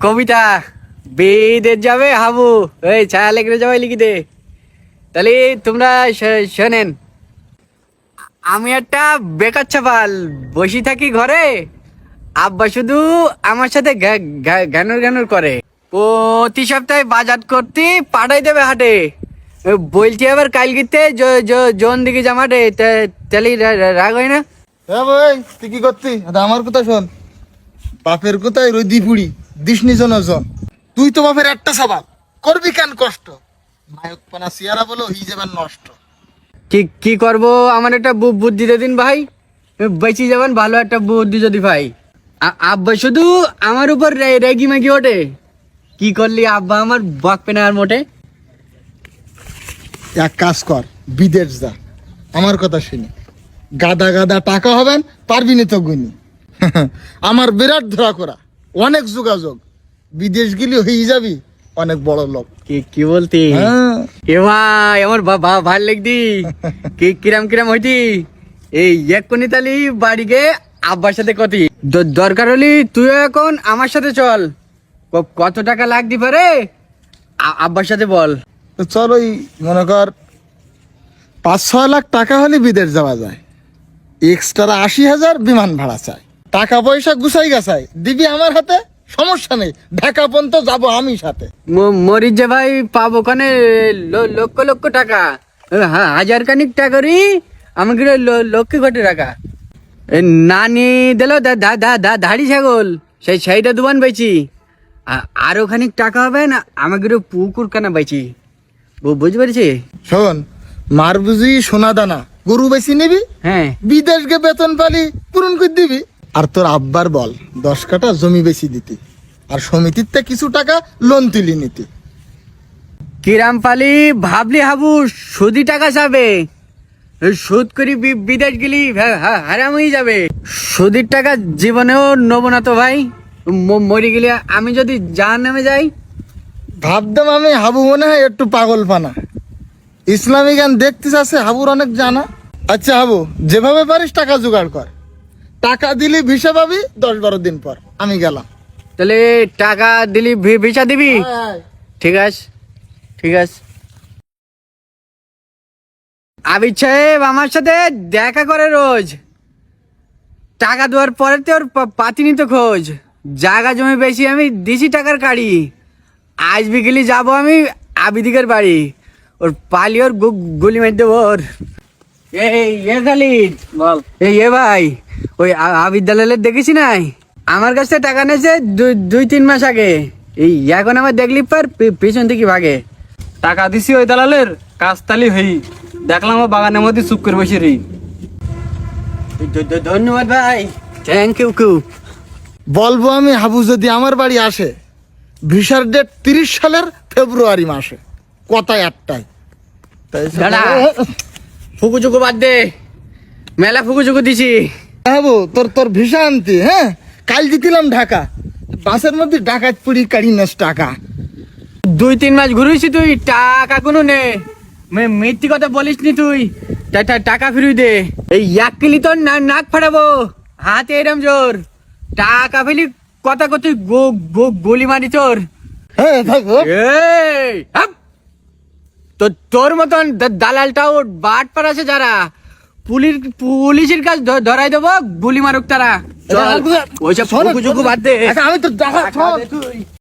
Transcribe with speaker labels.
Speaker 1: কবিতা বিদেশ যাবে হাবু, এই ছায়া লেগে যাবে লিখি দে। তাহলে তোমরা শোনেন, আমি একটা বেকার ছাপাল, বসে থাকি ঘরে। আব্বা শুধু আমার সাথে ঘ্যানুর করে। প্রতি সপ্তাহে বাজার করতে পাঠাই দেবে হাটে। বলছি আবার কালকিতে জন দিকে জামাটে, তাহলে রাগ হয় না?
Speaker 2: হ্যাঁ ভাই, তুই কি করতি? আমার কথা শোন। বাপের কোথায় রইদি পুড়ি দিসনি জন। তুই তো বাপের একটা সবাল, করবি কেন কষ্ট? নায়ক পানা সিয়ারা বলো হয়ে যাবেন নষ্ট।
Speaker 1: কি করব, আমার একটা বুদ্ধি দে দিন ভাই, বেঁচে যাবেন ভালো একটা বুদ্ধি যদি ভাই। আব্বা শুধু আমার উপর রেগি মেগি ওঠে। কি করলি আব্বা আমার বকবে না আর মোটে।
Speaker 2: এক কাজ কর, বিদেশ যা, আমার কথা শুনি। গাদা গাদা টাকা হবেন, পারবি না তো গুনি। আমার বিরাট ধরা করা, অনেক যোগাযোগ, বিদেশ গেলে হয়ে যাবি অনেক বড় লোক।
Speaker 1: কি বলতি?
Speaker 2: হ্যাঁ।
Speaker 1: এ ভাই আমার বাবা ভাল লাগদি। কিরাম হইতি এই এক্ষুনি তালি বাড়ি গে আব্বার সাথে কতি দরকার হলি তুই এখন আমার সাথে চল। কত টাকা লাগতে পারে আব্বার সাথে বল।
Speaker 2: তো চল, ওই মনে কর 5-6 লাখ টাকা হলে বিদেশ যাওয়া যায়। এক্সট্রা 80,000 বিমান ভাড়া চাই। টাকা পয়সা গুছাই গাছাই দিবি আমার হাতে, সমস্যা নেই। ঢাকা পর্যন্ত যাবো আমি সাথে।
Speaker 1: মরিচ যে ভাই পাবো ওখানে লক্ষ লক্ষ টাকা, হাজার খানিক টাকারই আমাকে লক্ষ কোটি টাকা। নানি দিল ধাড়ি ছাগল, সেইটা দুবান বেচি। আরো খানিক টাকা হবে না, আমাকে পুকুর কানা বেচি। বুঝতে পেরেছি?
Speaker 2: শোন, মার বুঝি সোনা দানা গরু বেশি নিবি,
Speaker 1: হ্যাঁ
Speaker 2: বিদেশ গে বেতন পালি পূরণ করে দিবি। আর তোর আব্বার বল 10 কাঠা জমি বেশি দিতি, আর সমিতিতে কিছু টাকা লোন তুলি নিতি।
Speaker 1: কিরাম পালি ভাবলি হাবু সুদি টাকা যাবে, সুদ করি বিদেশ গেলি হারাম হয়ে যাবে। সুদির টাকা জীবনেও নেবো না তো ভাই। মরে গেলে আমি যদি জাহান্নামে যাই।
Speaker 2: ভাবতাম আমি হাবু মনে হয় একটু পাগল পানা, ইসলামী গান দেখতিস আছে হাবুর অনেক জানা। আচ্ছা হাবু, যেভাবে পারিস টাকা জোগাড় কর। টাকা দিলি ভিসা পাবি 10-12 দিন পর, আমি গেলাম।
Speaker 1: তাহলে টাকা দিলি ভিসা দিবি? ঠিক আছে। আবির সাহেব আমার সাথে দেখা করে রোজ। টাকা দেওয়ার পরে তোর পাতিনি তো খোঁজ। জায়গা জমি বেশি আমি দিছি টাকার কাড়ি। আজ বিকেলে যাবো আমি আবিদিকের বাড়ি, ওর পালি ওর গুলি মেরে দেবো ওর। বল। এ ভাই, ওই আবিদ দালালের দেখেছি নাই, আমার কাছ থেকে টাকা নিয়েছে 2-3 মাস আগে। এই এখন আমার দেখলি পার পেছন থেকে ভাগে।
Speaker 3: টাকা দিছি ওই দালালের কাজ তালি হই, দেখলাম ও বাগানের মধ্যে চুপ করে বসে রই।
Speaker 1: ধন্যবাদ ভাই, থ্যাংক ইউ।
Speaker 2: বলবো আমি হাবু যদি আমার বাড়ি আসে, ভিসার ডেট 30 সালের ফেব্রুয়ারি মাসে, কথায় একটাই। তাই
Speaker 1: দাদা ফুকুচুকু বাদ দে, মেলা ফুকুচুকু দিছি।
Speaker 2: হাবু তোর ভিসা আনতি, হ্যাঁ কাল দিছিলাম ঢাকা, বাসের মধ্যে ডাকাত পুরি কাড়ি নাস টাকা।
Speaker 1: 2-3 মাস ঘুরেছি, তুই টাকা কোনো নে, মিথ্যি কথা বলিস নি তুই। টাকা ফিরিয়ে দে। এই 1 কিলি তোর নাক ফাটাবো, হাতে এরম জোর। টাকা ফেলি কথা কত গলি মারি তোর।
Speaker 2: হ্যাঁ থাকো।
Speaker 1: এই হাপ! তোর মতন দালালটাও বাট পার আছে যারা, পুলিশের কাজ ধরাই দেবো, গুলি মারুক তারা। চল, ওইসব ফুকুচুকু বাদ দে।
Speaker 2: আচ্ছা, আমি তো দেখা